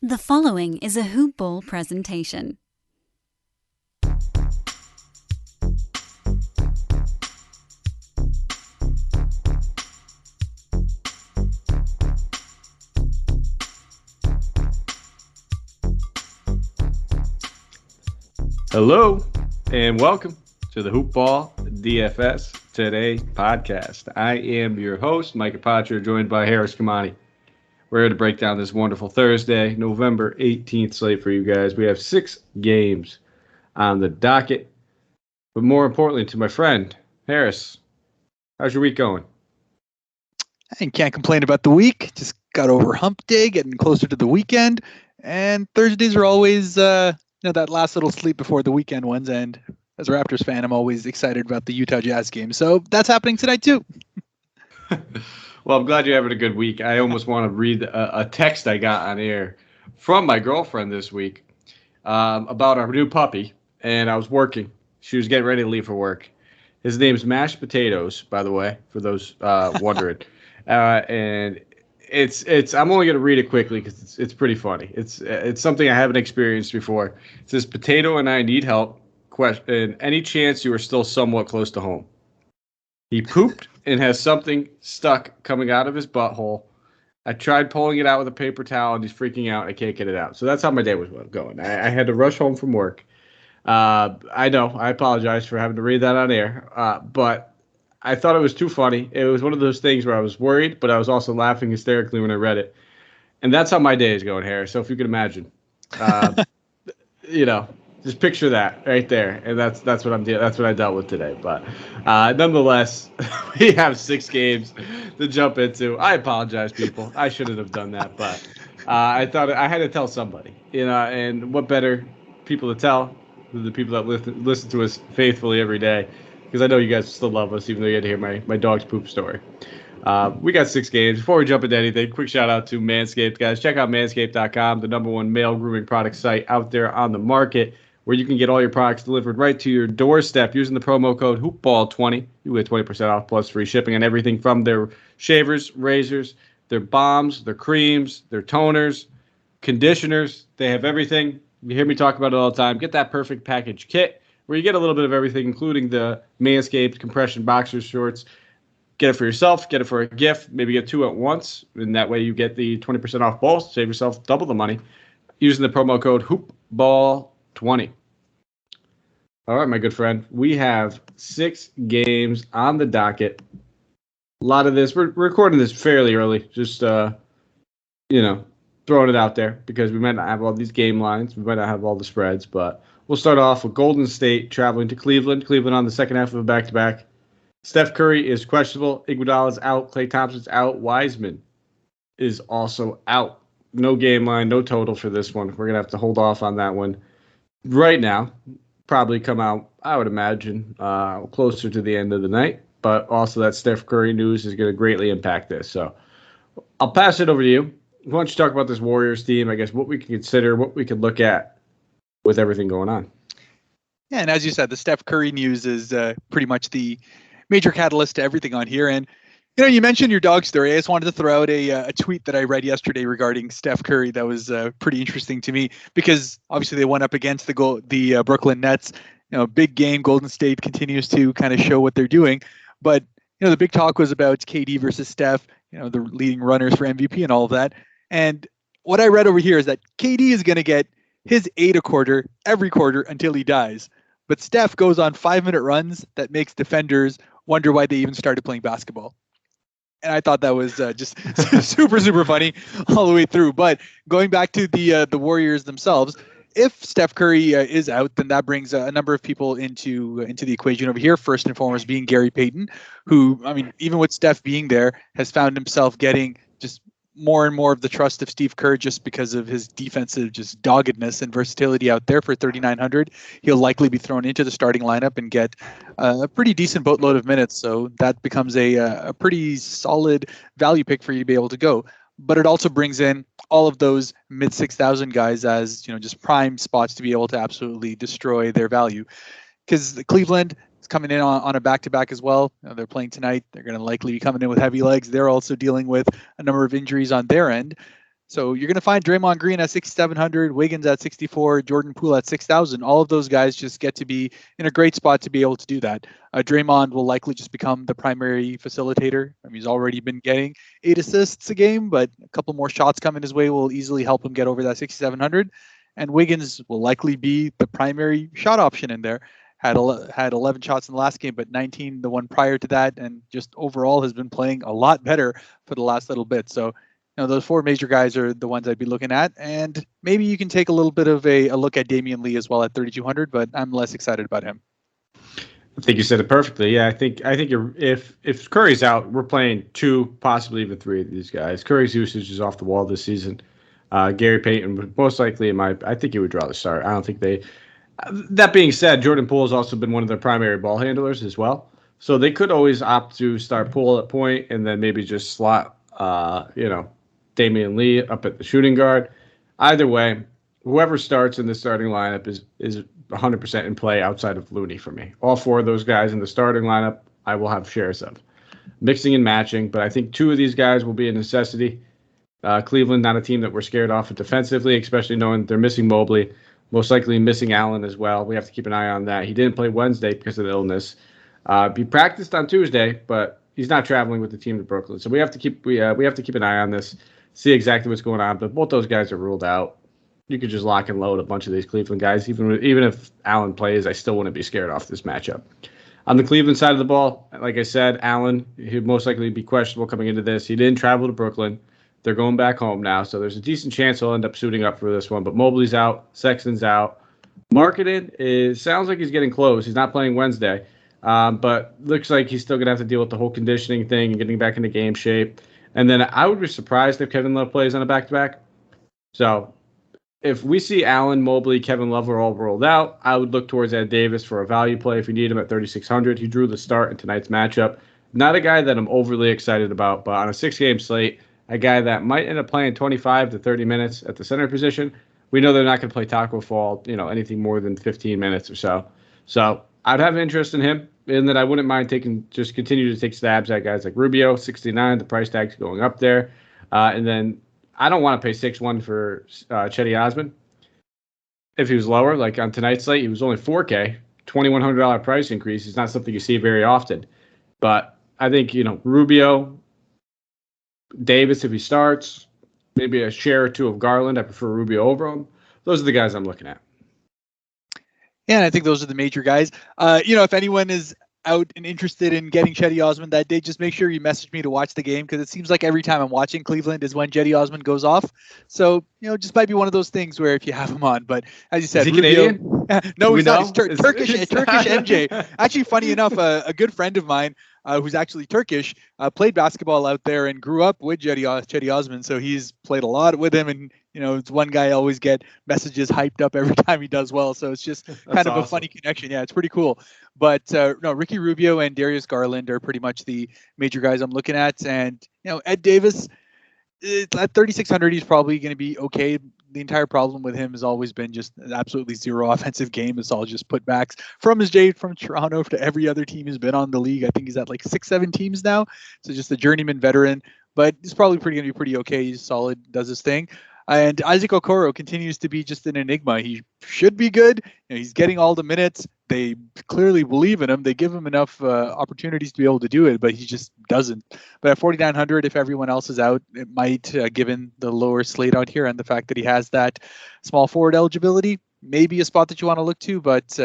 The following is a Hoop Ball presentation. Hello, and welcome to the Hoop Ball DFS Today podcast. I am your host, Mike Apatra, joined by Haaris and Mike. We're here to break down this wonderful Thursday, November 18th slate for you guys. We have 6 games on the docket. But more importantly, to my friend, Haaris, how's your week going? I can't complain about the week. Just got over hump day, getting closer to the weekend. And Thursdays are always, that last little sleep before the weekend ones. And as a Raptors fan, I'm always excited about the Utah Jazz game. So that's happening tonight too. Well, I'm glad you're having a good week. I almost want to read a text I got on air from my girlfriend this week about our new puppy. And I was working. She was getting ready to leave for work. His name's Mashed Potatoes, by the way, for those wondering. And it's I'm only going to read it quickly because it's pretty funny. It's something I haven't experienced before. It says, "Potato and I need help. Question: any chance you are still somewhat close to home? He pooped and has something stuck coming out of his butthole. I tried pulling it out with a paper towel and he's freaking out. I can't get it out." So that's how my day was going. I had to rush home from work. I know. I apologize for having to read that on air. But I thought it was too funny. It was one of those things where I was worried, but I was also laughing hysterically when I read it. And that's how my day is going, Harris. So if you can imagine, just picture that right there. And that's what I'm doing. That's what I dealt with today. But nonetheless, we have 6 games to jump into. I apologize, people. I shouldn't have done that, but I thought I had to tell somebody. And what better people to tell than the people that listen to us faithfully every day. Because I know you guys still love us, even though you had to hear my dog's poop story. We got 6 games. Before we jump into anything, quick shout out to Manscaped, guys. Check out manscaped.com, the #1 male grooming product site out there on the market, where you can get all your products delivered right to your doorstep using the promo code HoopBall20. You get 20% off plus free shipping on everything from their shavers, razors, their balms, their creams, their toners, conditioners. They have everything. You hear me talk about it all the time. Get that perfect package kit where you get a little bit of everything, including the Manscaped compression boxer shorts. Get it for yourself, get it for a gift, maybe get 2 at once, and that way you get the 20% off both, save yourself double the money using the promo code HoopBall20. All right, my good friend, we have 6 games on the docket. A lot of this, we're recording this fairly early, just, throwing it out there because we might not have all these game lines, we might not have all the spreads, but we'll start off with Golden State traveling to Cleveland. Cleveland on the second half of a back-to-back. Steph Curry is questionable. Iguodala's out. Klay Thompson's out. Wiseman is also out. No game line, no total for this one. We're going to have to hold off on that one right now. Probably come out, I would imagine, closer to the end of the night. But also that Steph Curry news is going to greatly impact this. So I'll pass it over to you. Why don't you talk about this Warriors team, I guess, what we can consider, what we could look at with everything going on. Yeah, and as you said, the Steph Curry news is pretty much the major catalyst to everything on here. And, you mentioned your dog story. I just wanted to throw out a tweet that I read yesterday regarding Steph Curry that was pretty interesting to me because obviously they went up against the Brooklyn Nets. Big game. Golden State continues to kind of show what they're doing. But, the big talk was about KD versus Steph, the leading runners for MVP and all of that. And what I read over here is that KD is going to get his 8 a quarter every quarter until he dies. But Steph goes on 5-minute runs that makes defenders wonder why they even started playing basketball. And I thought that was just super, super funny all the way through. But going back to the Warriors themselves, if Steph Curry is out, then that brings a number of people into the equation over here. First and foremost being Gary Payton, who, even with Steph being there, has found himself getting just more and more of the trust of Steve Kerr just because of his defensive just doggedness and versatility out there for 3,900. He'll likely be thrown into the starting lineup and get a pretty decent boatload of minutes. So that becomes a pretty solid value pick for you to be able to go. But it also brings in all of those mid 6,000 guys as, just prime spots to be able to absolutely destroy their value. Because Cleveland is coming in on a back-to-back as well. They're playing tonight. They're going to likely be coming in with heavy legs. They're also dealing with a number of injuries on their end. So you're going to find Draymond Green at 6,700, Wiggins at 64, Jordan Poole at 6,000. All of those guys just get to be in a great spot to be able to do that. Draymond will likely just become the primary facilitator. I mean, he's already been getting 8 assists a game, but a couple more shots coming his way will easily help him get over that 6,700. And Wiggins will likely be the primary shot option in there. Had 11 shots in the last game, but 19 the one prior to that, and just overall has been playing a lot better for the last little bit. So those 4 major guys are the ones I'd be looking at. And maybe you can take a little bit of a look at Damian Lee as well at 3,200, but I'm less excited about him. I think you said it perfectly. Yeah, I think if Curry's out, we're playing 2, possibly even 3 of these guys. Curry's usage is off the wall this season. Gary Payton would most likely, I think he would draw the start. I don't think they. That being said, Jordan Poole has also been one of their primary ball handlers as well. So they could always opt to start Poole at point and then maybe just slot, Damian Lee up at the shooting guard. Either way, whoever starts in the starting lineup is 100% in play outside of Looney for me. All 4 of those guys in the starting lineup, I will have shares of. Mixing and matching, but I think 2 of these guys will be a necessity. Cleveland, not a team that we're scared off of defensively, especially knowing they're missing Mobley, most likely missing Allen as well. We have to keep an eye on that. He didn't play Wednesday because of the illness. He practiced on Tuesday, but he's not traveling with the team to Brooklyn. So we have to keep an eye on this, see exactly what's going on. But both those guys are ruled out. You could just lock and load a bunch of these Cleveland guys. Even if Allen plays, I still wouldn't be scared off this matchup. On the Cleveland side of the ball, like I said, Allen, he'd most likely be questionable coming into this. He didn't travel to Brooklyn. They're going back home now, so there's a decent chance he'll end up suiting up for this one. But Mobley's out, Sexton's out. Marketed sounds like he's getting close. He's not playing Wednesday, but looks like he's still going to have to deal with the whole conditioning thing and getting back into game shape. And then I would be surprised if Kevin Love plays on a back-to-back. So if we see Allen, Mobley, Kevin Love are all rolled out, I would look towards Ed Davis for a value play if you need him at 3,600. He drew the start in tonight's matchup. Not a guy that I'm overly excited about, but on a 6-game slate, a guy that might end up playing 25 to 30 minutes at the center position. We know they're not going to play Taco Fall, anything more than 15 minutes or so. So I'd have interest in him, and that I wouldn't mind continue to take stabs at guys like Rubio, 69. The price tag's going up there. And then I don't want to pay 6-1 for Chetty Osman. If he was lower, like on tonight's slate, he was only $4K, $2,100 price increase. It's not something you see very often. But I think, Rubio, Davis, if he starts, maybe a share or 2 of Garland. I prefer Rubio over him. Those are the guys I'm looking at. Yeah, and I think those are the major guys. If anyone is out and interested in getting Chetty Osman that day, just make sure you message me to watch the game, because it seems like every time I'm watching Cleveland is when Chetty Osman goes off. So, just might be one of those things where if you have him on. But as you said, is he Rubio, Canadian? No, he's not. He's Turkish MJ. Actually, funny enough, a good friend of mine who's actually Turkish, played basketball out there and grew up with Chetty Osman. So he's played a lot with him, and it's one guy I always get messages hyped up every time he does well. So it's just kind of awesome. A funny connection. Yeah, it's pretty cool. But Ricky Rubio and Darius Garland are pretty much the major guys I'm looking at. And Ed Davis, at 3,600, he's probably going to be okay. The entire problem with him has always been just absolutely zero offensive game. It's all just putbacks from Toronto to every other team he's been on in the league. I think he's at like 6-7 teams now. So just a journeyman veteran, but he's probably going to be pretty okay. He's solid, does his thing. And Isaac Okoro continues to be just an enigma. He should be good. He's getting all the minutes. They clearly believe in him. They give him enough opportunities to be able to do it, but he just doesn't. But at 4,900, if everyone else is out, it might, given the lower slate out here and the fact that he has that small forward eligibility, maybe a spot that you want to look to. But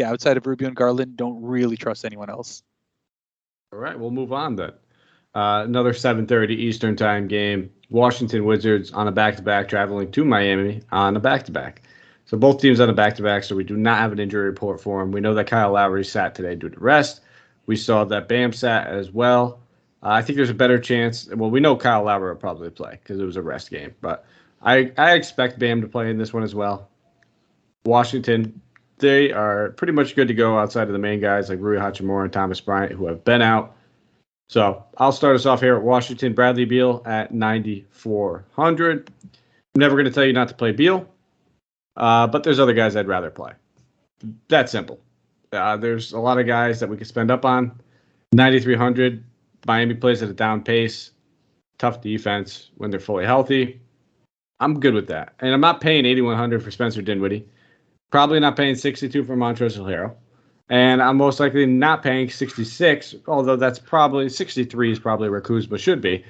outside of Rubio and Garland, don't really trust anyone else. All right, we'll move on then. Another 7:30 Eastern time game. Washington Wizards on a back-to-back, traveling to Miami on a back-to-back. So both teams on a back-to-back, so we do not have an injury report for them. We know that Kyle Lowry sat today due to rest. We saw that Bam sat as well. I think there's a better chance. Well, we know Kyle Lowry will probably play because it was a rest game. But I expect Bam to play in this one as well. Washington, they are pretty much good to go outside of the main guys like Rui Hachimura and Thomas Bryant, who have been out. So I'll start us off here at Washington. Bradley Beal at 9,400. I'm never going to tell you not to play Beal, but there's other guys I'd rather play. That simple. There's a lot of guys that we could spend up on. 9,300. Miami plays at a down pace. Tough defense when they're fully healthy. I'm good with that. And I'm not paying 8,100 for Spencer Dinwiddie. Probably not paying 62 for Montrezl Harrell. And I'm most likely not paying 66, although that's probably 63 is probably where Kuzma should be.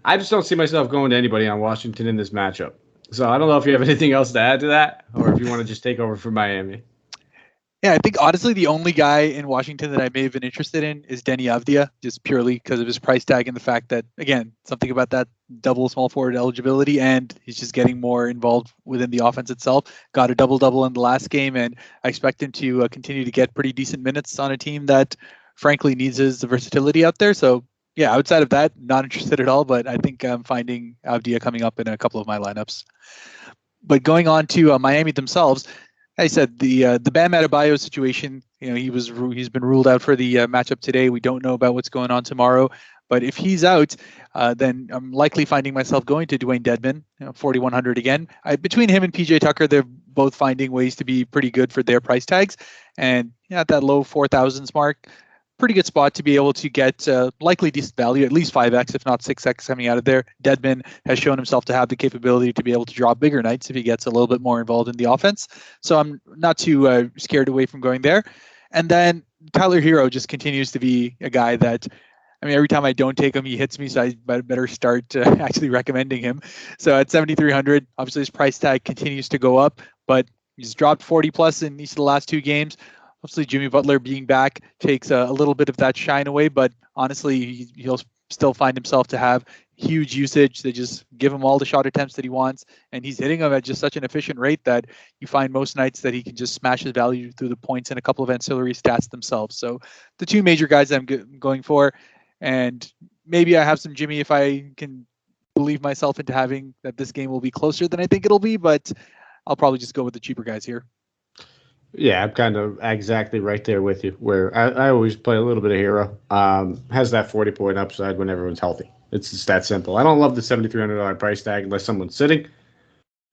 I just don't see myself going to anybody on Washington in this matchup. So I don't know if you have anything else to add to that, or if you want to just take over for Miami. Yeah, I think honestly the only guy in Washington that I may have been interested in is Denny Avdia, just purely because of his price tag and the fact that, again, something about that double small forward eligibility, and he's just getting more involved within the offense itself. Got a double-double in the last game, and I expect him to continue to get pretty decent minutes on a team that, frankly, needs his versatility out there. So, yeah, outside of that, not interested at all, but I think I'm finding Avdia coming up in a couple of my lineups. But going on to Miami themselves, I said the Bam Adebayo situation. He's been ruled out for the matchup today. We don't know about what's going on tomorrow. But if he's out, then I'm likely finding myself going to Dwayne Dedmon, 4,100 again. Between him and PJ Tucker, they're both finding ways to be pretty good for their price tags. And at that low 4,000s mark, pretty good spot to be able to get likely decent value, at least 5x, if not 6x coming out of there. Dedmon has shown himself to have the capability to be able to draw bigger nights if he gets a little bit more involved in the offense. So I'm not too scared away from going there. And then Tyler Hero just continues to be a guy that, every time I don't take him, he hits me, so I better start actually recommending him. So at 7,300, obviously his price tag continues to go up, but he's dropped 40 plus in each of the last two games. Obviously, Jimmy Butler being back takes a little bit of that shine away, but honestly, he'll still find himself to have huge usage. They just give him all the shot attempts that he wants, and he's hitting them at just such an efficient rate that you find most nights that he can just smash his value through the points and a couple of ancillary stats themselves. So the two major guys that I'm going for, and maybe I have some Jimmy if I can believe myself into having that this game will be closer than I think it'll be, but I'll probably just go with the cheaper guys here. Yeah, I'm kind of exactly right there with you, where I always play a little bit of Hero. Has that 40-point upside when everyone's healthy. It's just that simple. I don't love the $7,300 price tag unless someone's sitting,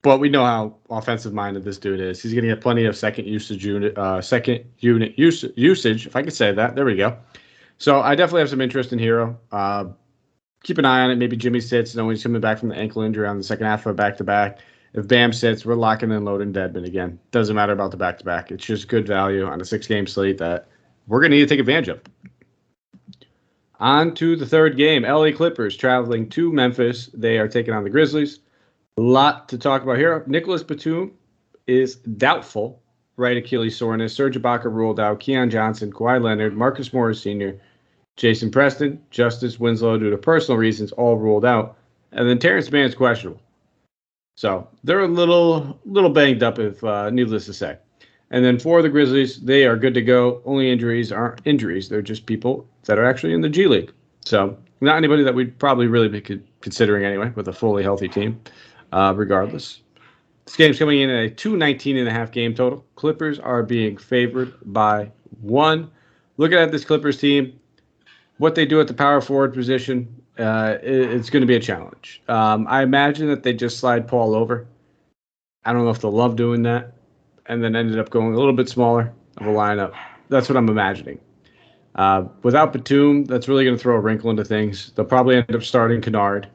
but we know how offensive-minded this dude is. He's going to get plenty of second unit usage, if I could say that. There we go. So I definitely have some interest in Hero. Keep an eye on it. Maybe Jimmy sits, knowing he's coming back from the ankle injury on the second half of a back-to-back. If Bam sits, we're locking and loading Dedmon again. Doesn't matter about the back-to-back. It's just good value on a 6-game slate that we're going to need to take advantage of. On to the third game. LA Clippers traveling to Memphis. They are taking on the Grizzlies. A lot to talk about here. Nicholas Batum is doubtful. Right Achilles soreness. Serge Ibaka ruled out. Keon Johnson, Kawhi Leonard, Marcus Morris Sr., Jason Preston, Justice Winslow, due to personal reasons, all ruled out. And then Terrence Mann's questionable. So they're a little banged up, if needless to say. And then for the Grizzlies, they are good to go. Only injuries aren't injuries. They're just people that are actually in the G League. So not anybody that we'd probably really be considering anyway with a fully healthy team, regardless. This game's coming in at a 219.5 game total. Clippers are being favored by 1. Looking at this Clippers team, what they do at the power forward position, it's going to be a challenge. I imagine that they just slide Paul over. I don't know if they'll love doing that. And then ended up going a little bit smaller of a lineup. That's what I'm imagining. Without Batum, that's really going to throw a wrinkle into things. They'll probably end up starting Kennard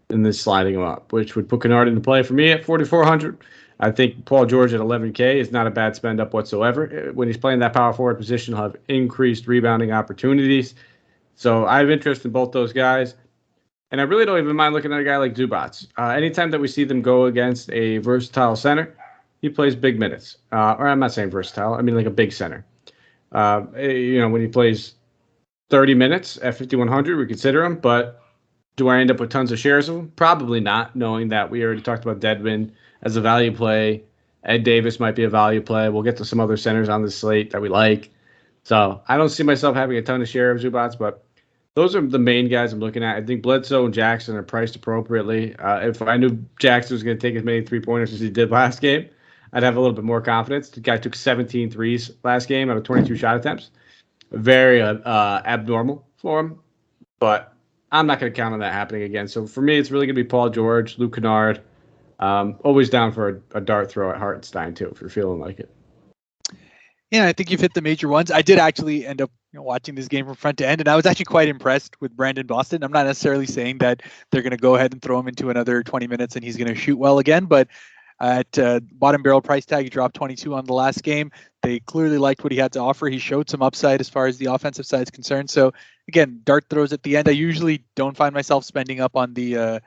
and then sliding him up, which would put Kennard into play for me at 4,400. I think Paul George at 11K is not a bad spend up whatsoever. When he's playing that power forward position, he'll have increased rebounding opportunities. So I have interest in both those guys. And I really don't even mind looking at a guy like Zubac. Anytime that we see them go against a versatile center, he plays big minutes. Or I'm not saying versatile. I mean like a big center. When he plays 30 minutes at 5,100, we consider him. But do I end up with tons of shares of him? Probably not, knowing that we already talked about Dedmon as a value play. Ed Davis might be a value play. We'll get to some other centers on the slate that we like. So I don't see myself having a ton of share of Zubac, but those are the main guys I'm looking at. I think Bledsoe and Jackson are priced appropriately. If I knew Jackson was going to take as many three-pointers as he did last game, I'd have a little bit more confidence. The guy took 17 threes last game out of 22 shot attempts. Very abnormal for him, but I'm not going to count on that happening again. So for me, it's really going to be Paul George, Luke Kennard. Always down for a dart throw at Hartenstein, too, if you're feeling like it. Yeah, I think you've hit the major ones. I did actually end up watching this game from front to end, and I was actually quite impressed with Brandon Boston. I'm not necessarily saying that they're going to go ahead and throw him into another 20 minutes and he's going to shoot well again, but at bottom barrel price tag, he dropped 22 on the last game. They clearly liked what he had to offer. He showed some upside as far as the offensive side is concerned. So again, dart throws at the end. I usually don't find myself spending up on the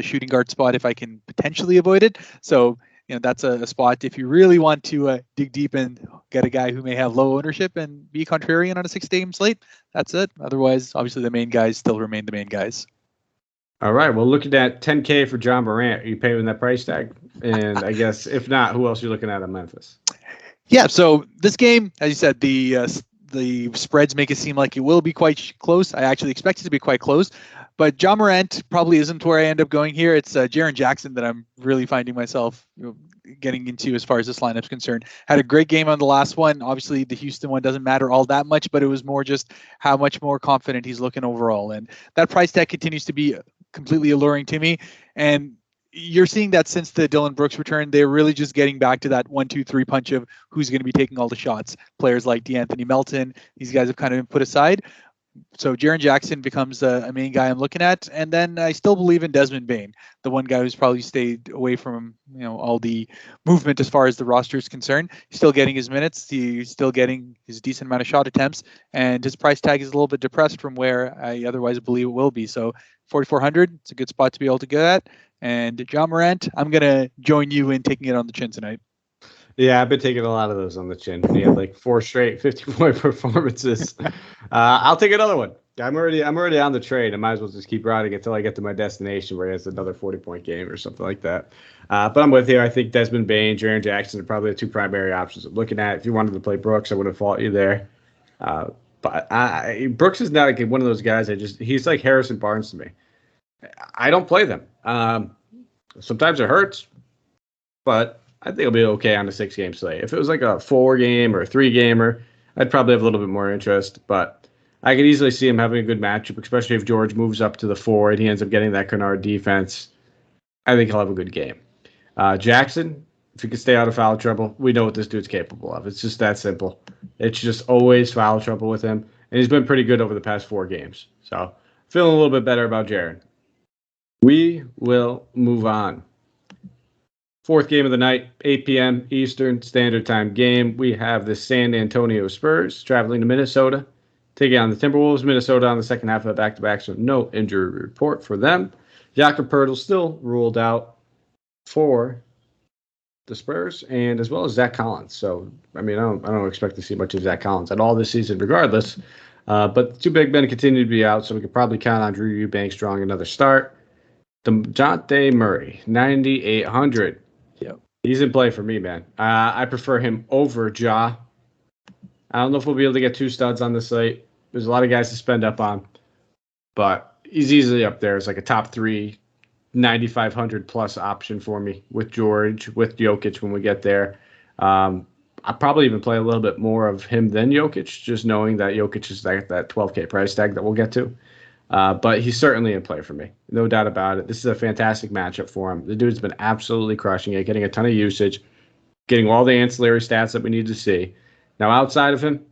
shooting guard spot if I can potentially avoid it. So that's a spot if you really want to dig deep and get a guy who may have low ownership and be contrarian on a 6-game slate. That's it. Otherwise, obviously the main guys still remain the main guys. All right. Well, looking at $10K for John Morant, are you paying that price tag? And I guess if not, who else are you looking at in Memphis? Yeah. So this game, as you said, the spreads make it seem like it will be quite close. I actually expect it to be quite close. But John Morant probably isn't where I end up going here. It's Jaren Jackson that I'm really finding myself getting into as far as this lineup's concerned. Had a great game on the last one. Obviously, the Houston one doesn't matter all that much, but it was more just how much more confident he's looking overall. And that price tag continues to be completely alluring to me. And you're seeing that since the Dillon Brooks return, they're really just getting back to that 1-2-3 punch of who's going to be taking all the shots. Players like DeAnthony Melton, these guys have kind of been put aside. So Jaren Jackson becomes a main guy I'm looking at. And then I still believe in Desmond Bane, the one guy who's probably stayed away from all the movement as far as the roster is concerned. He's still getting his minutes. He's still getting his decent amount of shot attempts. And his price tag is a little bit depressed from where I otherwise believe it will be. So 4,400, it's a good spot to be able to get at. And John Morant, I'm going to join you in taking it on the chin tonight. Yeah, I've been taking a lot of those on the chin. He had like 4 straight 50-point performances. I'll take another one. I'm already on the train. I might as well just keep riding until I get to my destination where it's another 40-point game or something like that. But I'm with you. I think Desmond Bane, Jaren Jackson are probably the 2 primary options I'm looking at. If you wanted to play Brooks, I wouldn't fault you there. But Brooks is not like one of those guys. He's like Harrison Barnes to me. I don't play them. Sometimes it hurts, but I think it'll be okay on a 6-game slate. If it was like a 4-game or a 3-gamer, I'd probably have a little bit more interest. But I could easily see him having a good matchup, especially if George moves up to the 4 and he ends up getting that Kennard defense. I think he'll have a good game. Jackson, if he can stay out of foul trouble, we know what this dude's capable of. It's just that simple. It's just always foul trouble with him. And he's been pretty good over the past 4 games. So feeling a little bit better about Jaren. We will move on. 4th game of the night, 8 p.m. Eastern Standard Time game. We have the San Antonio Spurs traveling to Minnesota, taking on the Timberwolves. Minnesota on the second half of the back-to-back, so no injury report for them. Jakob Poeltl still ruled out for the Spurs, and as well as Zach Collins. So, I mean, I don't expect to see much of Zach Collins at all this season regardless. But the 2 big men continue to be out, so we could probably count on Drew Eubanks drawing another start. Dejounte Murray, 9,800. Yep. He's in play for me, man. I prefer him over Ja. I don't know if we'll be able to get 2 studs on the slate. There's a lot of guys to spend up on, but he's easily up there as like a top 3, 9,500 plus option for me with George, with Jokic when we get there. I'll probably even play a little bit more of him than Jokic, just knowing that Jokic is that $12K price tag that we'll get to. But he's certainly in play for me. No doubt about it. This is a fantastic matchup for him. The dude's been absolutely crushing it, getting a ton of usage, getting all the ancillary stats that we need to see. Now, outside of him,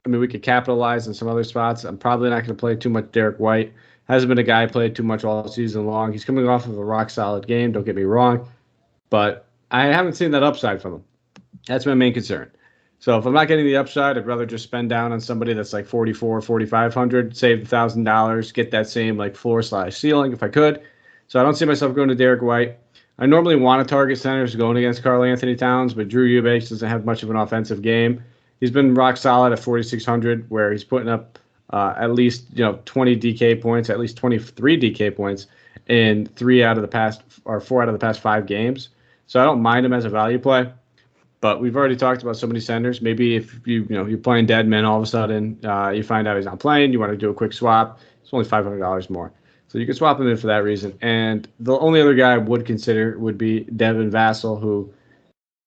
I mean, we could capitalize on some other spots. I'm probably not going to play too much Derek White. Hasn't been a guy I played too much all season long. He's coming off of a rock-solid game, don't get me wrong. But I haven't seen that upside from him. That's my main concern. So if I'm not getting the upside, I'd rather just spend down on somebody that's like 4,500, save $1,000, get that same like floor/ceiling if I could. So I don't see myself going to Derek White. I normally want to target centers going against Karl Anthony Towns, but Drew Eubanks doesn't have much of an offensive game. He's been rock solid at 4,600, where he's putting up at least 20 DK points, at least 23 DK points in 4 out of the past 5 games. So I don't mind him as a value play. But we've already talked about so many centers. Maybe if you're playing dead men, all of a sudden you find out he's not playing, you want to do a quick swap. It's only $500 more, so you can swap him in for that reason. And the only other guy I would consider would be Devin Vassell, who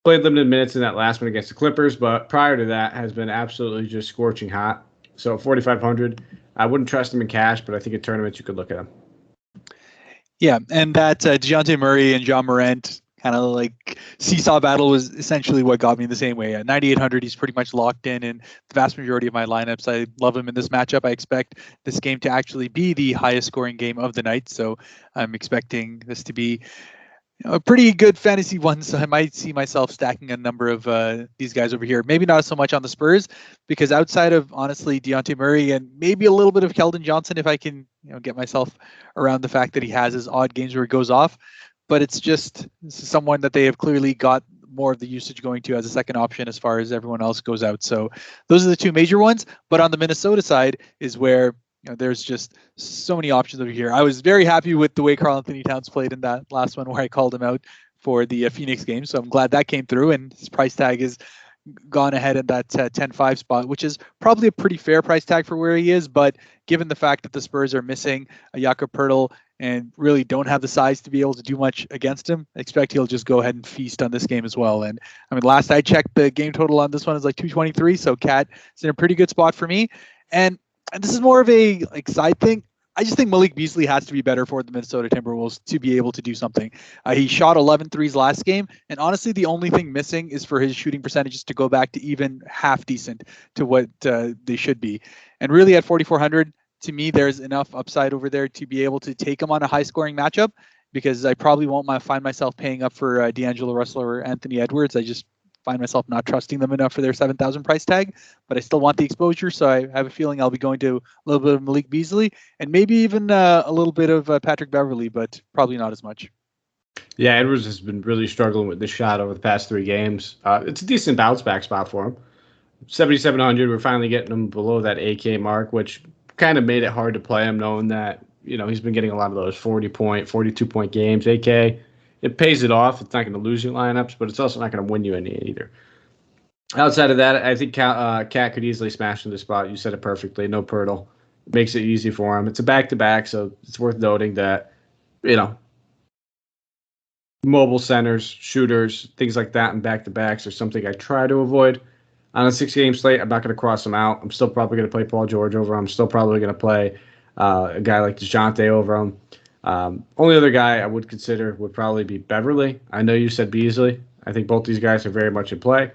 played limited minutes in that last one against the Clippers, but prior to that has been absolutely just scorching hot. So 4,500, I wouldn't trust him in cash, but I think in tournaments you could look at him. Yeah, and that Dejounte Murray and John Morant kind of like seesaw battle was essentially what got me the same way. At 9,800, he's pretty much locked in the vast majority of my lineups. I love him in this matchup. I expect this game to actually be the highest scoring game of the night. So I'm expecting this to be a pretty good fantasy one, so I might see myself stacking a number of these guys over here. Maybe not so much on the Spurs, because outside of, honestly, Dejounte Murray and maybe a little bit of Keldon Johnson, if I can get myself around the fact that he has his odd games where he goes off. But it's just someone that they have clearly got more of the usage going to as a second option as far as everyone else goes out. So those are the two major ones. But on the Minnesota side is where there's just so many options over here. I was very happy with the way Karl-Anthony Towns played in that last one where I called him out for the Phoenix game. So I'm glad that came through, and his price tag is gone ahead in that 10-5 spot, which is probably a pretty fair price tag for where he is. But given the fact that the Spurs are missing a Jakob Poeltl and really don't have the size to be able to do much against him, I expect he'll just go ahead and feast on this game as well. And I mean, last I checked, the game total on this one is like 223. So Cat is in a pretty good spot for me. And this is more of a side thing. I just think Malik Beasley has to be better for the Minnesota Timberwolves to be able to do something. He shot 11 threes last game, and honestly, the only thing missing is for his shooting percentages to go back to even half decent to what they should be. And really, at 4,400, to me, there's enough upside over there to be able to take him on a high-scoring matchup, because I probably won't find myself paying up for D'Angelo Russell or Anthony Edwards. I just find myself not trusting them enough for their 7,000 price tag, but I still want the exposure. So I have a feeling I'll be going to a little bit of Malik Beasley and maybe even a little bit of Patrick Beverley, but probably not as much. Yeah, Edwards has been really struggling with the shot over the past 3 games. It's a decent bounce back spot for him. 7,700, we're finally getting him below that AK mark, which kind of made it hard to play him, knowing that he's been getting a lot of those 40-point, 42-point games. AK, it pays it off. It's not going to lose you lineups, but it's also not going to win you any either. Outside of that, I think Cat could easily smash in the spot. You said it perfectly. No Poeltl. Makes it easy for him. It's a back-to-back, so it's worth noting that, mobile centers, shooters, things like that in back-to-backs are something I try to avoid. On a 6-game slate, I'm not going to cross them out. I'm still probably going to play Paul George over him. I'm still probably going to play a guy like Dejounte over him. Only other guy I would consider would probably be Beverley. I know you said Beasley. I think both these guys are very much in play.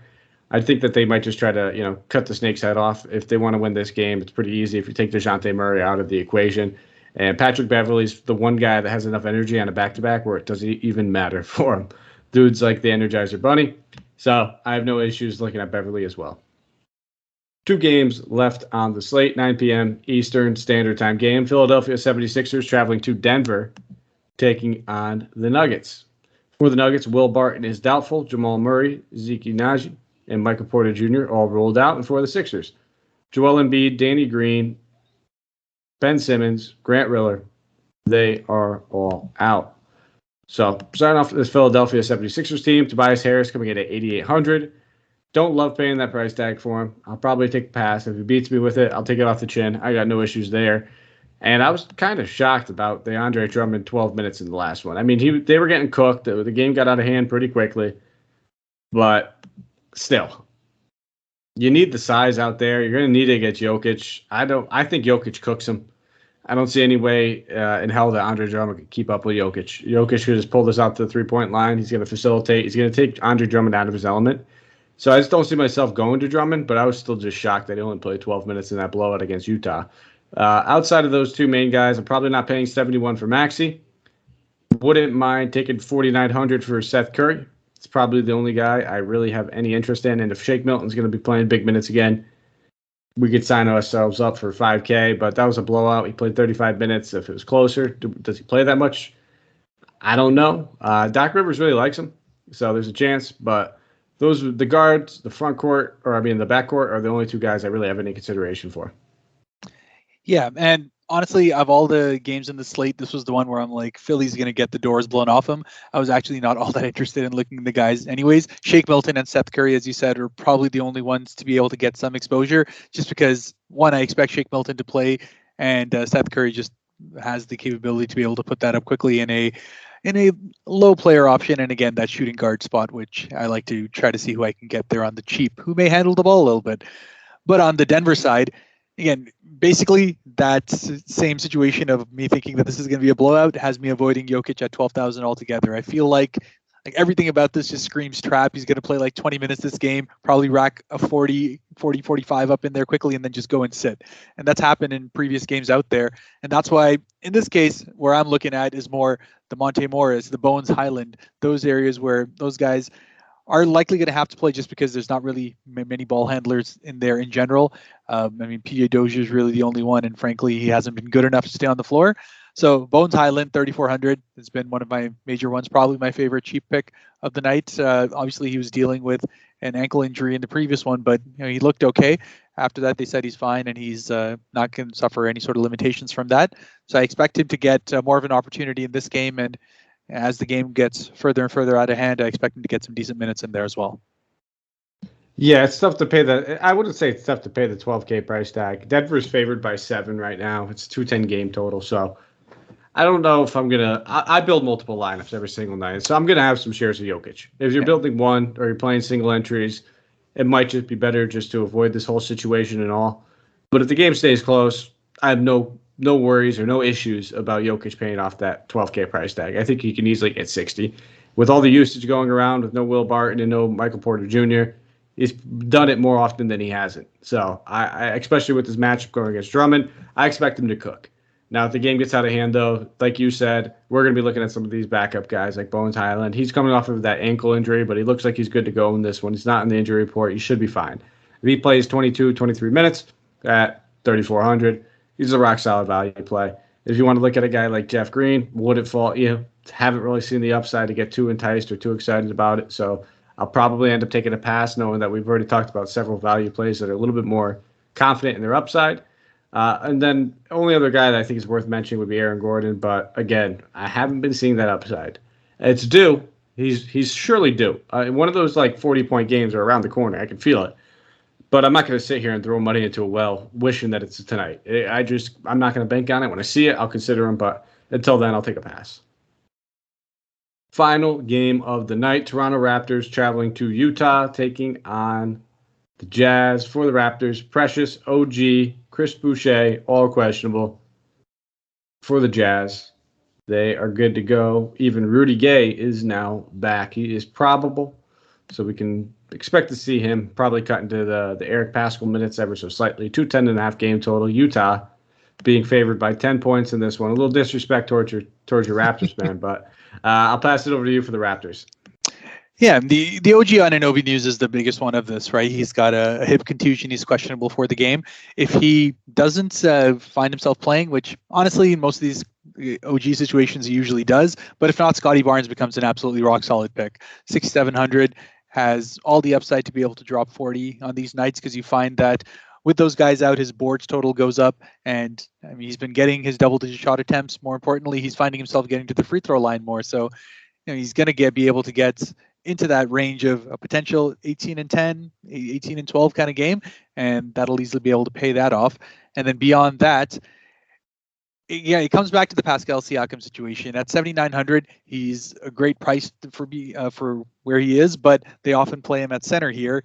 I think that they might just try to, cut the snake's head off. If they want to win this game, it's pretty easy if you take Dejounte Murray out of the equation. And Patrick Beverley's the one guy that has enough energy on a back-to-back where it doesn't even matter for him. Dude's like the Energizer Bunny. So I have no issues looking at Beverley as well. 2 games left on the slate, 9 p.m. Eastern Standard Time game. Philadelphia 76ers traveling to Denver, taking on the Nuggets. For the Nuggets, Will Barton is doubtful. Jamal Murray, Zeke Naji, and Michael Porter Jr. all ruled out. And for the Sixers, Joel Embiid, Danny Green, Ben Simmons, Grant Riller, they are all out. So starting off this Philadelphia 76ers team, Tobias Harris coming in at 8,800. Don't love paying that price tag for him. I'll probably take the pass. If he beats me with it, I'll take it off the chin. I got no issues there. And I was kind of shocked about the Andre Drummond 12 minutes in the last one. I mean, they were getting cooked. The game got out of hand pretty quickly. But still, you need the size out there. You're going to need it against Jokic. I think Jokic cooks him. I don't see any way in hell that Andre Drummond could keep up with Jokic. Jokic could just pull this out to the 3-point line. He's going to facilitate. He's going to take Andre Drummond out of his element. So I just don't see myself going to Drummond, but I was still just shocked that he only played 12 minutes in that blowout against Utah. Outside of those 2 main guys, I'm probably not paying 71 for Maxey. Wouldn't mind taking 4,900 for Seth Curry. It's probably the only guy I really have any interest in. And if Shake Milton's going to be playing big minutes again, we could sign ourselves up for $5K, but that was a blowout. He played 35 minutes. If it was closer, does he play that much? I don't know. Doc Rivers really likes him, so there's a chance. But the guards, the the backcourt are the only 2 guys I really have any consideration for. Yeah, and honestly, of all the games in the slate, this was the one where I'm like, Philly's going to get the doors blown off him. I was actually not all that interested in looking at the guys anyways. Shake Milton and Seth Curry, as you said, are probably the only ones to be able to get some exposure, just because, one, I expect Shake Milton to play, and Seth Curry just has the capability to be able to put that up quickly in a low player option. And again, that shooting guard spot, which I like to try to see who I can get there on the cheap, who may handle the ball a little bit. But on the Denver side, again, basically that same situation of me thinking that this is going to be a blowout has me avoiding Jokic at 12,000 altogether. I feel like, Like everything about this just screams trap. He's going to play like 20 minutes this game, probably rack a 40, 45 up in there quickly and then just go and sit. And that's happened in previous games out there. And that's why in this case, where I'm looking at is more the Monte Morris, the Bones Highland, those areas where those guys are likely going to have to play just because there's not really many ball handlers in there in general. I mean, PJ Dozier is really the only one, and frankly, he hasn't been good enough to stay on the floor. So Bones Highland, 3,400 has been one of my major ones, probably my favorite cheap pick of the night. Obviously, he was dealing with an ankle injury in the previous one, but he looked okay. After that, they said he's fine and he's not going to suffer any sort of limitations from that. So I expect him to get more of an opportunity in this game, and as the game gets further and further out of hand, I expect him to get some decent minutes in there as well. Yeah, it's tough to pay I wouldn't say it's tough to pay the 12K price tag. Denver's favored by 7 right now. It's 210 game total. So I don't know if I'm going to. I build multiple lineups every single night. So I'm going to have some shares of Jokic. If you're building one or you're playing single entries, it might just be better just to avoid this whole situation and all. But if the game stays close, I have no worries or no issues about Jokic paying off that 12K price tag. I think he can easily get 60. With all the usage going around, with no Will Barton and no Michael Porter Jr., he's done it more often than he hasn't. So, I especially with this matchup going against Drummond, I expect him to cook. Now, if the game gets out of hand, though, like you said, we're going to be looking at some of these backup guys like Bones Highland. He's coming off of that ankle injury, but he looks like he's good to go in this one. He's not in the injury report. He should be fine. If he plays 22, 23 minutes at 3,400, he's a rock-solid value play. If you want to look at a guy like Jeff Green, wouldn't fault you. Haven't really seen the upside to get too enticed or too excited about it. So I'll probably end up taking a pass, knowing that we've already talked about several value plays that are a little bit more confident in their upside. And then the only other guy that I think is worth mentioning would be Aaron Gordon. But again, I haven't been seeing that upside. It's due. He's surely due. One of those like 40-point games are around the corner. I can feel it. But I'm not going to sit here and throw money into a well wishing that it's tonight. I'm not going to bank on it. When I see it, I'll consider him. But until then, I'll take a pass. Final game of the night. Toronto Raptors traveling to Utah, taking on the Jazz. For the Raptors, Precious, OG, Chris Boucher, all questionable. For the Jazz, they are good to go. Even Rudy Gay is now back. He is probable, so we can expect to see him probably cut into the Eric Paschall minutes ever so slightly. 210.5 game total. Utah being favored by 10 points in this one. A little disrespect towards your Raptors, man, but I'll pass it over to you for the Raptors. Yeah, the OG Anunoby news is the biggest one of this, right? He's got a hip contusion. He's questionable for the game. If he doesn't find himself playing, which honestly in most of these OG situations he usually does, but if not, Scotty Barnes becomes an absolutely rock-solid pick. 6,700 has all the upside to be able to drop 40 on these nights because you find that with those guys out, his boards total goes up, and I mean he's been getting his double-digit shot attempts. More importantly, he's finding himself getting to the free throw line more. So he's going to be able to get into that range of a potential 18 and 10, 18 and 12 kind of game, and that'll easily be able to pay that off. And then beyond that, it comes back to the Pascal Siakam situation. At 7,900, he's a great price for where he is, but they often play him at center here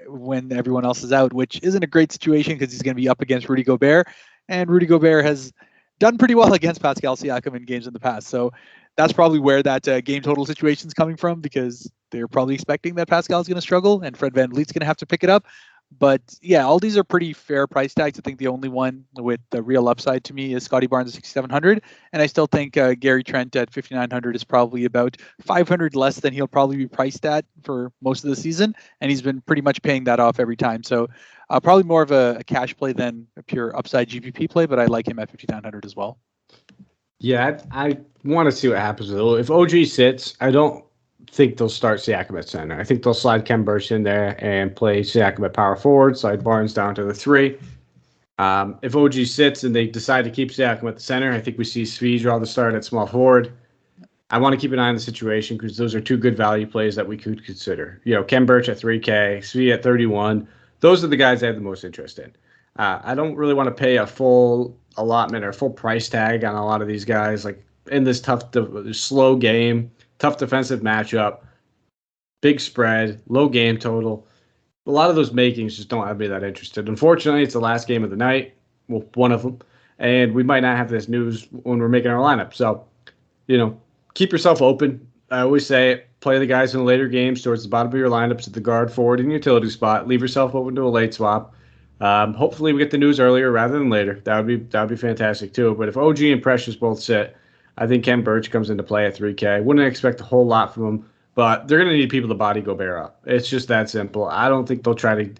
when everyone else is out, which isn't a great situation because he's going to be up against Rudy Gobert, and Rudy Gobert has done pretty well against Pascal Siakam in games in the past. So that's probably where that game total situation is coming from, because they're probably expecting that Pascal is going to struggle and Fred VanVleet's going to have to pick it up. But yeah, all these are pretty fair price tags. I think the only one with the real upside to me is Scotty Barnes at 6,700. And I still think Gary Trent at 5,900 is probably about 500 less than he'll probably be priced at for most of the season. And he's been pretty much paying that off every time. So probably more of a cash play than a pure upside GPP play, but I like him at 5,900 as well. Yeah, I want to see what happens with it. If OG sits, I don't think they'll start Siakam at center. I think they'll slide Kem Burch in there and play Siakam at power forward, slide Barnes down to the 3. If OG sits and they decide to keep Siakam at the center, I think we see Svi draw the start at small forward. I want to keep an eye on the situation because those are two good value plays that we could consider. Kem Burch at 3K, Svi at 31. Those are the guys I have the most interest in. I don't really want to pay a full allotment or full price tag on a lot of these guys. Like in this slow game, tough defensive matchup, big spread, low game total. A lot of those makings just don't have me that interested. Unfortunately, it's the last game of the night. Well, one of them. And we might not have this news when we're making our lineup. So, keep yourself open. I always say play the guys in the later games towards the bottom of your lineups at the guard, forward, and utility spot. Leave yourself open to a late swap. Hopefully, we get the news earlier rather than later. That would be fantastic too. But if OG and Precious both sit, I think Ken Birch comes into play at 3K. Wouldn't expect a whole lot from him, but they're going to need people to body Gobert up. It's just that simple. I don't think they'll try to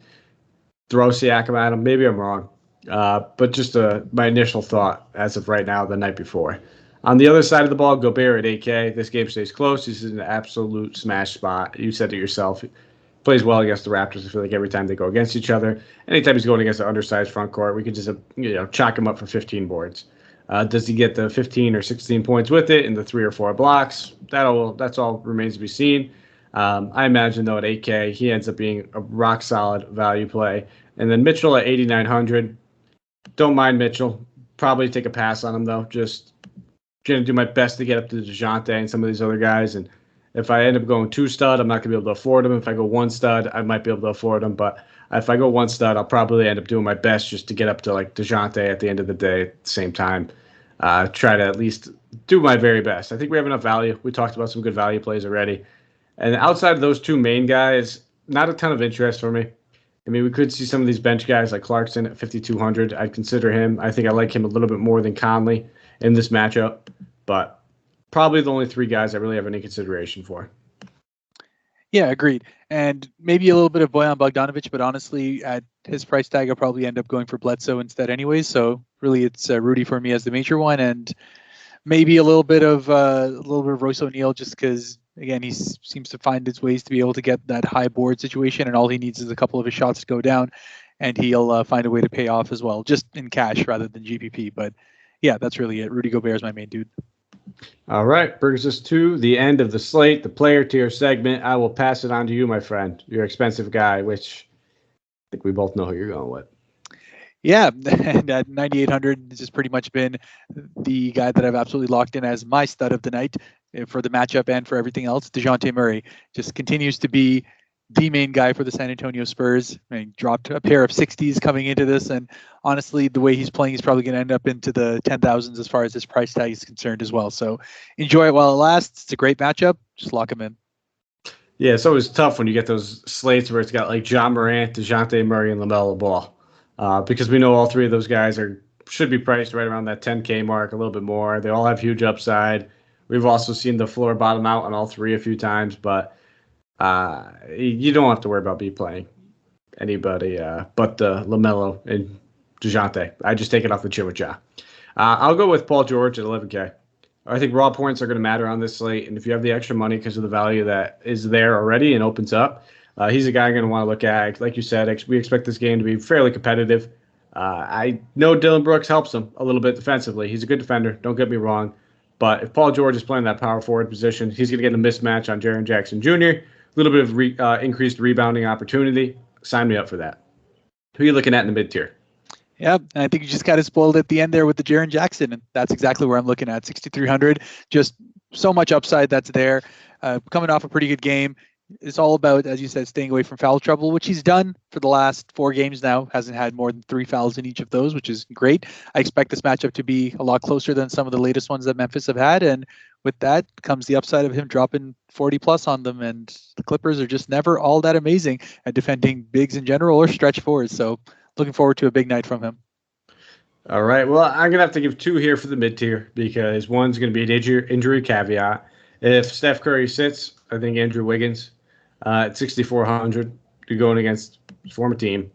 throw Siakam at him. Maybe I'm wrong, but just my initial thought as of right now, the night before. On the other side of the ball, Gobert at 8K. This game stays close. This is an absolute smash spot. You said it yourself. He plays well against the Raptors. I feel like every time they go against each other, anytime he's going against an undersized front court, we could just chalk him up for 15 boards. Does he get the 15 or 16 points with it in the 3 or 4 blocks? That's all remains to be seen. I imagine, though, at 8K, he ends up being a rock-solid value play. And then Mitchell at 8,900. Don't mind Mitchell. Probably take a pass on him, though. Just going to do my best to get up to Dejounte and some of these other guys. And if I end up going 2 stud, I'm not going to be able to afford him. If I go 1 stud, I might be able to afford him. But if I go 1 stud, I'll probably end up doing my best just to get up to like Dejounte at the end of the day at the same time. Try to at least do my very best. I think we have enough value. We talked about some good value plays already. And outside of those 2 main guys, not a ton of interest for me. I mean, we could see some of these bench guys like Clarkson at 5,200. I'd consider him. I think I like him a little bit more than Conley in this matchup. But probably the only 3 guys I really have any consideration for. Yeah, agreed. And maybe a little bit of Bojan Bogdanovic, but honestly, at his price tag, I'll probably end up going for Bledsoe instead anyways. So really, it's Rudy for me as the major one, and maybe a little bit of Royce O'Neal just because, again, he seems to find his ways to be able to get that high board situation, and all he needs is a couple of his shots to go down, and he'll find a way to pay off as well, just in cash rather than GPP. But yeah, that's really it. Rudy Gobert is my main dude. All right, brings us to the end of the slate, the player tier segment. I will pass it on to you, my friend, your expensive guy, which I think we both know who you're going with. Yeah, and at 9,800, this has pretty much been the guy that I've absolutely locked in as my stud of the night for the matchup and for everything else. Dejounte Murray just continues to be the main guy for the San Antonio Spurs. I mean, dropped a pair of 60s coming into this, and honestly, the way he's playing, he's probably going to end up into the 10,000s as far as his price tag is concerned as well. So enjoy it while it lasts. It's a great matchup. Just lock him in. Yeah, it's always tough when you get those slates where it's got like John Morant, Dejounte Murray, and LaMelo Ball. Because we know all 3 of those guys should be priced right around that 10K mark, a little bit more. They all have huge upside. We've also seen the floor bottom out on all 3 a few times, but you don't have to worry about me playing anybody but LaMelo and Dejounte. I just take it off the chin with Ja. I'll go with Paul George at 11K. I think raw points are going to matter on this slate, and if you have the extra money because of the value that is there already and opens up, he's a guy I'm going to want to look at. Like you said, we expect this game to be fairly competitive. I know Dylan Brooks helps him a little bit defensively. He's a good defender, don't get me wrong. But if Paul George is playing that power forward position, he's going to get a mismatch on Jaren Jackson Jr., a little bit of increased rebounding opportunity. Sign me up for that. Who are you looking at in the mid-tier? Yeah, and I think you just got it spoiled at the end there with the Jaren Jackson, and that's exactly where I'm looking at. 6,300, just so much upside that's there. Coming off a pretty good game. It's all about, as you said, staying away from foul trouble, which he's done for the last 4 games now. Hasn't had more than 3 fouls in each of those, which is great. I expect this matchup to be a lot closer than some of the latest ones that Memphis have had. And with that comes the upside of him dropping 40 plus on them. And the Clippers are just never all that amazing at defending bigs in general or stretch forwards. So looking forward to a big night from him. All right. Well, I'm going to have to give 2 here for the mid-tier because one's going to be an injury caveat. If Steph Curry sits, I think Andrew Wiggins at 6,400, you're going against his former team.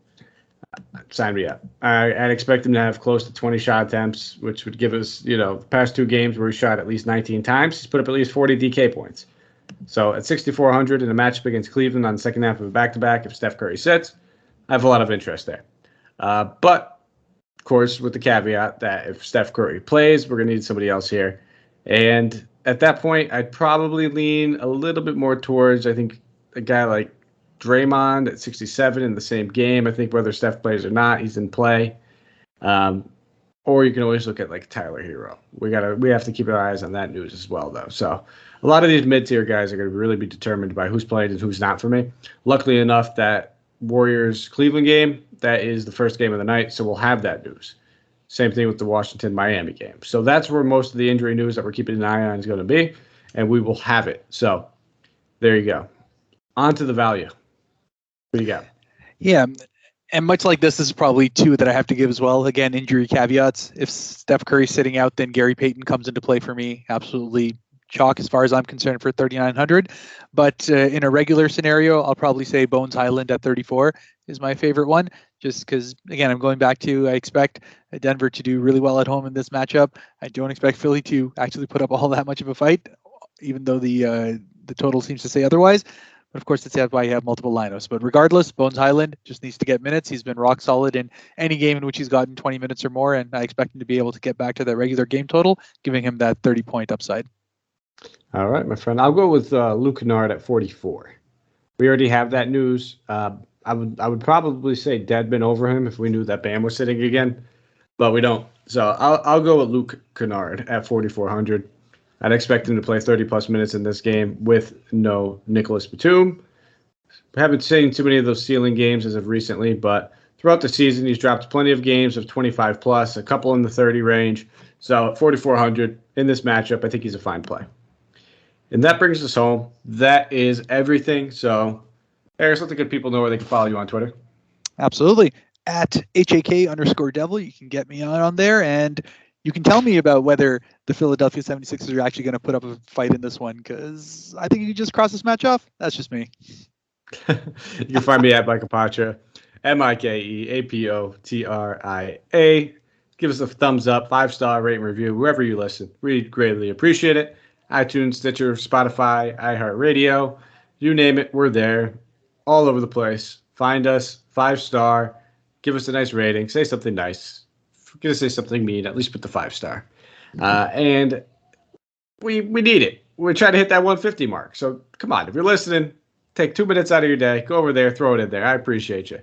Sign me up. I'd expect him to have close to 20 shot attempts, which would give us, the past 2 games where he shot at least 19 times. He's put up at least 40 DK points. So at 6,400 in a matchup against Cleveland on the second half of a back-to-back, if Steph Curry sits, I have a lot of interest there. But, of course, with the caveat that if Steph Curry plays, we're going to need somebody else here. And at that point, I'd probably lean a little bit more towards, I think, a guy like Draymond at 67 in the same game. I think whether Steph plays or not, he's in play. Or you can always look at like Tyler Hero. We have to keep our eyes on that news as well, though. So a lot of these mid-tier guys are going to really be determined by who's played and who's not for me. Luckily enough, that Warriors-Cleveland game, that is the first game of the night, so we'll have that news. Same thing with the Washington-Miami game. So that's where most of the injury news that we're keeping an eye on is going to be. and we will have it. So there you go. On to the value. What do you got? Yeah. And much like this is probably two that I have to give as well. Again, injury caveats. If Steph Curry's sitting out, then Gary Payton comes into play for me. Absolutely chalk as far as I'm concerned for 3,900. But in a regular scenario, I'll probably say Bones Highland at 34 is my favorite one. Just because, again, I'm going back to I expect Denver to do really well at home in this matchup. I don't expect Philly to actually put up all that much of a fight, even though the total seems to say otherwise. But of course, that's why you have multiple lineups. But regardless, Bones Highland just needs to get minutes. He's been rock solid in any game in which he's gotten 20 minutes or more, and I expect him to be able to get back to that regular game total, giving him that 30-point upside. All right, my friend. I'll go with Luke Kennard at 44. We already have that news. I would probably say Dedmon over him if we knew that Bam was sitting again, but we don't. So I'll go with Luke Kennard at 4,400. I'd expect him to play 30-plus minutes in this game with no Nicholas Batum. Haven't seen too many of those ceiling games as of recently, but throughout the season, he's dropped plenty of games of 25-plus, a couple in the 30 range. So at 4,400 in this matchup, I think he's a fine play. And that brings us home. That is everything. So, Haaris, let the good people know where they can follow you on Twitter. Absolutely. At HAK_devil, you can get me on there, and you can tell me about whether the Philadelphia 76ers are actually going to put up a fight in this one, because I think you can just cross this match off. That's just me. You can find me at Mike Apotria, MikeApotria. Give us a thumbs up, 5-star rate and review, wherever you listen. We greatly appreciate it. iTunes, Stitcher, Spotify, iHeartRadio, you name it, we're there. All over the place. Find us, 5-star. Give us a nice rating. Say something nice. If you're going to say something mean, at least put the 5-star. And we need it. We're trying to hit that 150 mark. So come on, if you're listening, take 2 minutes out of your day. Go over there, throw it in there. I appreciate you.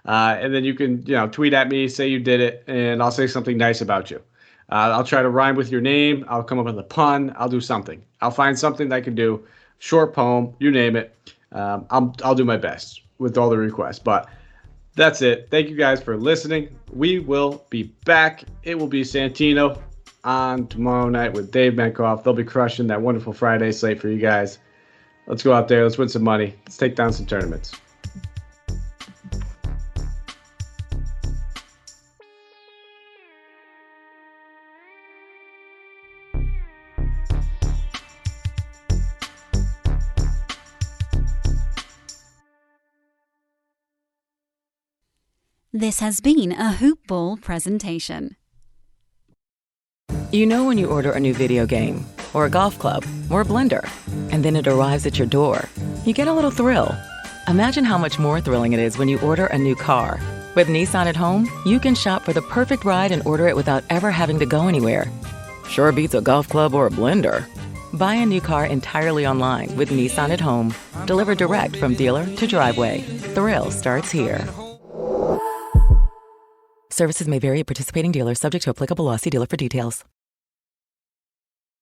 And then you can, tweet at me, say you did it, and I'll say something nice about you. I'll try to rhyme with your name. I'll come up with a pun. I'll do something. I'll find something that I can do. Short poem, you name it. I'll do my best with all the requests. But that's it. Thank you guys for listening. We will be back. It will be Santino on tomorrow night with Dave Menkoff. They'll be crushing that wonderful Friday slate for you guys. Let's go out there. Let's win some money. Let's take down some tournaments. This has been a Hoop Ball presentation. You know when you order a new video game, or a golf club, or a blender, and then it arrives at your door, you get a little thrill. Imagine how much more thrilling it is when you order a new car. With Nissan at home, you can shop for the perfect ride and order it without ever having to go anywhere. Sure beats a golf club or a blender. Buy a new car entirely online with Nissan at home. Delivered direct from dealer to driveway. Thrill starts here. Services may vary at participating dealers, subject to applicable law. See dealer for details.